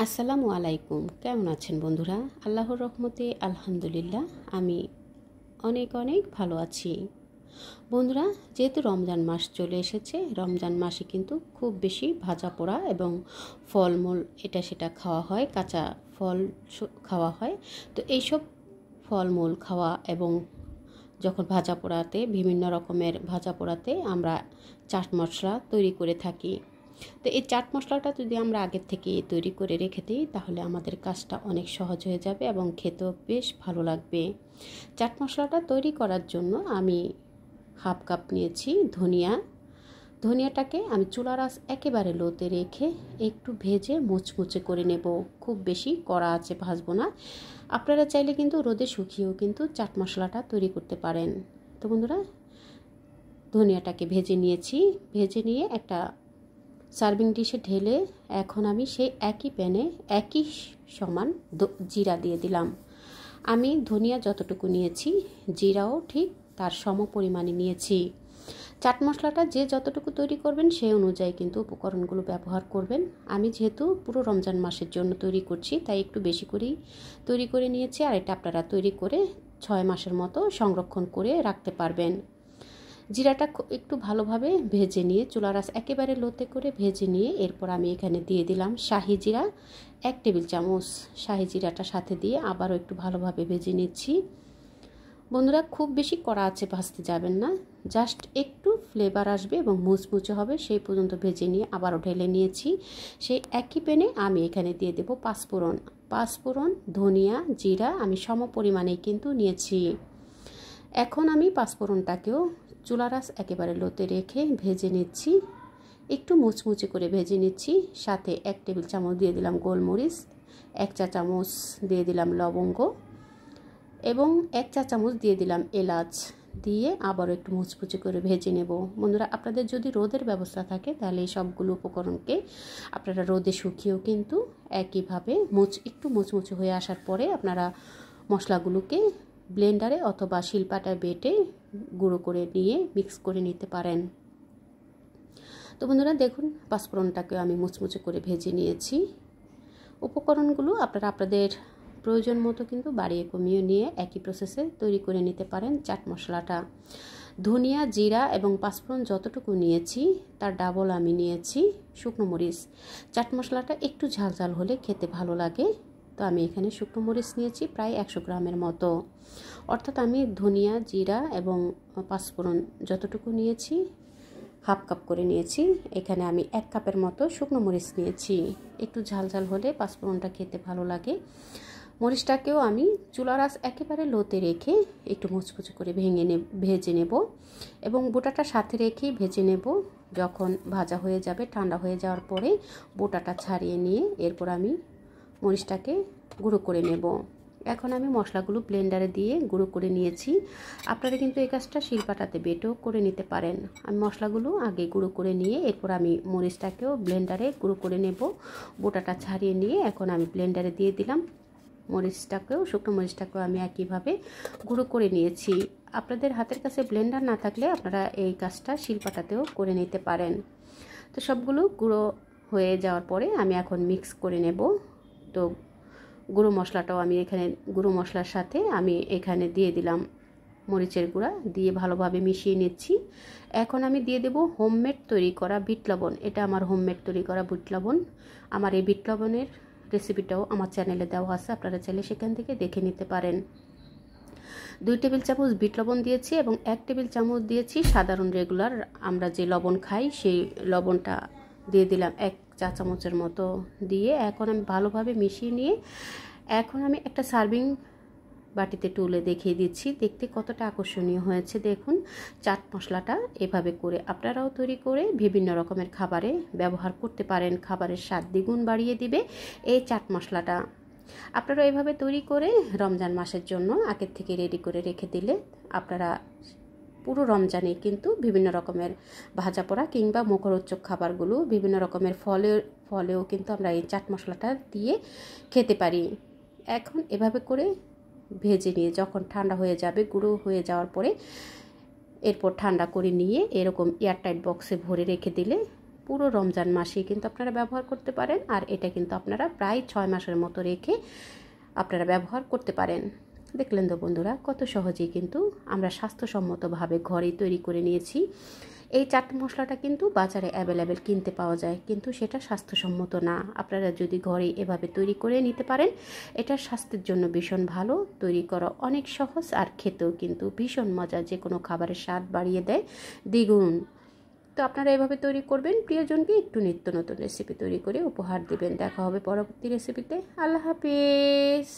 আসসালামু আলাইকুম। কেমন আছেন বন্ধুরা? আল্লাহর রহমতে আলহামদুলিল্লাহ আমি অনেক অনেক ভালো আছি। বন্ধুরা, যেহেতু রমজান মাস চলে এসেছে, রমজান মাসে কিন্তু খুব বেশি ভাজা পোড়া এবং ফলমূল এটা সেটা খাওয়া হয়, কাঁচা ফল খাওয়া হয়। তো এইসব ফলমূল খাওয়া এবং যখন ভাজা পোড়াতে বিভিন্ন রকমের ভাজা পোড়াতে আমরা চাট মশলা তৈরি করে থাকি। তো এই চাট মশলাটা যদি আমরা আগের থেকে তৈরি করে রেখে দিই তাহলে আমাদের কাজটা অনেক সহজ হয়ে যাবে এবং খেতেও বেশ ভালো লাগবে। চাট মশলাটা তৈরি করার জন্য আমি হাফ কাপ নিয়েছি ধনিয়াটাকে আমি চুলার আঁচ একেবারে লোতে রেখে একটু ভেজে মুচমুচে করে নেব। খুব বেশি কড়া আঁচে ভাজবো না। আপনারা চাইলে কিন্তু রোদে শুকিয়েও কিন্তু চাট মশলাটা তৈরি করতে পারেন। তো বন্ধুরা, ধনিয়াটাকে ভেজে নিয়ে একটা সার্ভিং ডিশে ঢেলে এখন আমি সেই একই প্যানে একই সমান জিরা দিয়ে দিলাম। আমি ধনিয়া যতটুকু নিয়েছি জিরাও ঠিক তার সম পরিমাণে নিয়েছি। চাট মশলাটা যে যতটুকু তৈরি করবেন সেই অনুযায়ী কিন্তু উপকরণগুলো ব্যবহার করবেন। আমি যেহেতু পুরো রমজান মাসের জন্য তৈরি করছি তাই একটু বেশি করেই তৈরি করে নিয়েছি, আর এটা আপনারা তৈরি করে 6 মাসের মতো সংরক্ষণ করে রাখতে পারবেন। জিরাটা একটু ভালোভাবে ভেজে নিয়ে চুলার আঁচ একেবারে লোতে করে ভেজে নিয়ে এরপর আমি এখানে দিয়ে দিলাম শাহি জিরা 1 টেবিল চামচ। শাহি জিরাটা সাথে দিয়ে আবারও একটু ভালোভাবে ভেজে নিচ্ছি। বন্ধুরা, খুব বেশি কড়া আঁচে ভাজতে যাবেন না, জাস্ট একটু ফ্লেভার আসবে এবং মুচমুচে হবে সেই পর্যন্ত ভেজে নিয়ে আবারও ঢেলে নিয়েছি। সেই একই প্যানে আমি এখানে দিয়ে দেব পাঁচফোড়ন, ধনিয়া, জিরা আমি সম পরিমাণেই কিন্তু নিয়েছি। এখন আমি পাঁচফোড়নটাকেও চুলার আঁচ একেবারে লোতে রেখে ভেজে নিচ্ছি, একটু মুচমুচে করে ভেজে নিচ্ছি। সাথে 1 টেবিল চামচ দিয়ে দিলাম গোলমরিচ, 1 চা চামচ দিয়ে দিলাম লবঙ্গ এবং 1 চা চামচ দিয়ে দিলাম এলাচ দিয়ে আবারও একটু মুচমুচে করে ভেজে নেব। বন্ধুরা, আপনাদের যদি রোদের ব্যবস্থা থাকে তাহলে এই সবগুলো উপকরণকে আপনারা রোদে শুকিয়েও কিন্তু একইভাবে একটু মুচমুচে হয়ে আসার পরে আপনারা মশলাগুলোকে ব্লেন্ডারে অথবা শিলপাটায় বেটে গুঁড়ো করে নিয়ে মিক্স করে নিতে পারেন। তো বন্ধুরা দেখুন, পাঁচফোড়নটাকে আমি মুচমুচে করে ভেজে নিয়েছি। উপকরণগুলো আপনারা আপনাদের প্রয়োজন মতো কিন্তু বাড়িয়ে কমিয়ে নিয়ে একই প্রসেসে তৈরি করে নিতে পারেন চাট মশলাটা। ধনিয়া, জিরা এবং পাঁচফোড়ন যতটুকু নিয়েছি তার ডাবল আমি নিয়েছি শুকনো মরিচ। চাট মশলাটা একটু ঝাল হলে খেতে ভালো লাগে, তো আমি এখানে শুকনো মরিচ নিয়েছি প্রায় 100 গ্রামের মতো। অর্থাৎ আমি ধনিয়া, জিরা এবং পাঁচফোড়ন যতটুকু নিয়েছি হাফ কাপ করে নিয়েছি। এখানে আমি 1 কাপের মতো শুকনো মরিচ নিয়েছি। একটু ঝাল হলে পাঁচফোড়নটা খেতে ভালো লাগে। মরিচটাকেও আমি চুলার আঁচ একেবারে লোতে রেখে একটু মুচমুচে করে ভেজে নেব এবং বোটাটা সাথে রেখেই ভেজে নেব। যখন ভাজা হয়ে যাবে, ঠান্ডা হয়ে যাওয়ার পরে বোটাটা ছাড়িয়ে নিয়ে এরপর আমি মরিচটাকে গুঁড়ো করে নেব। এখন আমি মশলাগুলো ব্লেন্ডারে দিয়ে গুঁড়ো করে নিয়েছি। আপনারা কিন্তু এই কাজটা শিলপাটাতে বেটেও করে নিতে পারেন। আমি মশলাগুলো আগে গুঁড়ো করে নিয়ে এরপর আমি মরিচটাকেও ব্লেন্ডারে গুঁড়ো করে নেব। বোটাটা ছাড়িয়ে নিয়ে এখন আমি ব্লেন্ডারে দিয়ে দিলাম। শুকনো মরিচটাকেও আমি একইভাবে গুঁড়ো করে নিয়েছি। আপনাদের হাতের কাছে ব্লেন্ডার না থাকলে আপনারা এই কাজটা শিলপাটাতেও করে নিতে পারেন। তো সবগুলো গুঁড়ো হয়ে যাওয়ার পরে আমি এখন মিক্স করে নেব। তো গুঁড়ো মশলাটাও আমি এখানে গুঁড়ো মশলার সাথে আমি এখানে দিয়ে দিলাম মরিচের গুঁড়া দিয়ে ভালোভাবে মিশিয়ে নিচ্ছি। এখন আমি দিয়ে দেব হোমমেড তৈরি করা বিট লবণ। এটা আমার হোমমেড তৈরি করা বিট লবণ। আমার এই বিট লবণের রেসিপিটাও আমার চ্যানেলে দেওয়া আছে, আপনারা চাইলে সেখান থেকে দেখে নিতে পারেন। 2 টেবিল চামচ বিট লবণ দিয়েছি এবং 1 টেবিল চামচ দিয়েছি সাধারণ রেগুলার আমরা যে লবণ খাই সেই লবণটা দিয়ে দিলাম 1 চা চামচের মতো দিয়ে এখন আমি ভালোভাবে মিশিয়ে নিয়ে এখন আমি একটা সার্ভিং বাটিতে তুলে দেখিয়ে দিচ্ছি দেখতে কতটা আকর্ষণীয় হয়েছে। দেখুন, চাট মশলাটা এভাবে করে আপনারাও তৈরি করে বিভিন্ন রকমের খাবারে ব্যবহার করতে পারেন। খাবারের স্বাদ দ্বিগুণ বাড়িয়ে দিবে এই চাট মশলাটা। আপনারা এভাবে তৈরি করে রমজান মাসের জন্য আগের থেকে রেডি করে রেখে দিলে আপনারা পুরো রমজানে কিন্তু বিভিন্ন রকমের ভাজা পোড়া কিংবা মুখরোচক খাবারগুলো বিভিন্ন রকমের ফলেও কিন্তু আমরা এই চাট মশলাটা দিয়ে খেতে পারি। এখন এভাবে করে ভেজে নিয়ে যখন ঠান্ডা হয়ে যাবে, গুঁড়ো হয়ে যাওয়ার পরে এরপর ঠান্ডা করে নিয়ে এরকম এয়ারটাইট বক্সে ভরে রেখে দিলে পুরো রমজান মাসেই কিন্তু আপনারা ব্যবহার করতে পারেন। আর এটা কিন্তু আপনারা প্রায় 6 মাসের মতো রেখে আপনারা ব্যবহার করতে পারেন। দেখলেন তো বন্ধুরা, কত সহজেই কিন্তু আমরা স্বাস্থ্যসম্মতভাবে ঘরেই তৈরি করে নিয়েছি। এই চাট মশলাটা কিন্তু বাজারে অ্যাভেলেবেল কিনতে পাওয়া যায়, কিন্তু সেটা স্বাস্থ্যসম্মত না। আপনারা যদি ঘরে এভাবে তৈরি করে নিতে পারেন, এটা স্বাস্থ্যের জন্য ভীষণ ভালো, তৈরি করা অনেক সহজ, আর খেতেও কিন্তু ভীষণ মজা, যে কোনো খাবারের স্বাদ বাড়িয়ে দেয় দ্বিগুণ। তো আপনারা এভাবে তৈরি করবেন, প্রিয়জনকে একটু নিত্য নতুন রেসিপি তৈরি করে উপহার দেবেন। দেখা হবে পরবর্তী রেসিপিতে। আল্লাহ হাফেজ।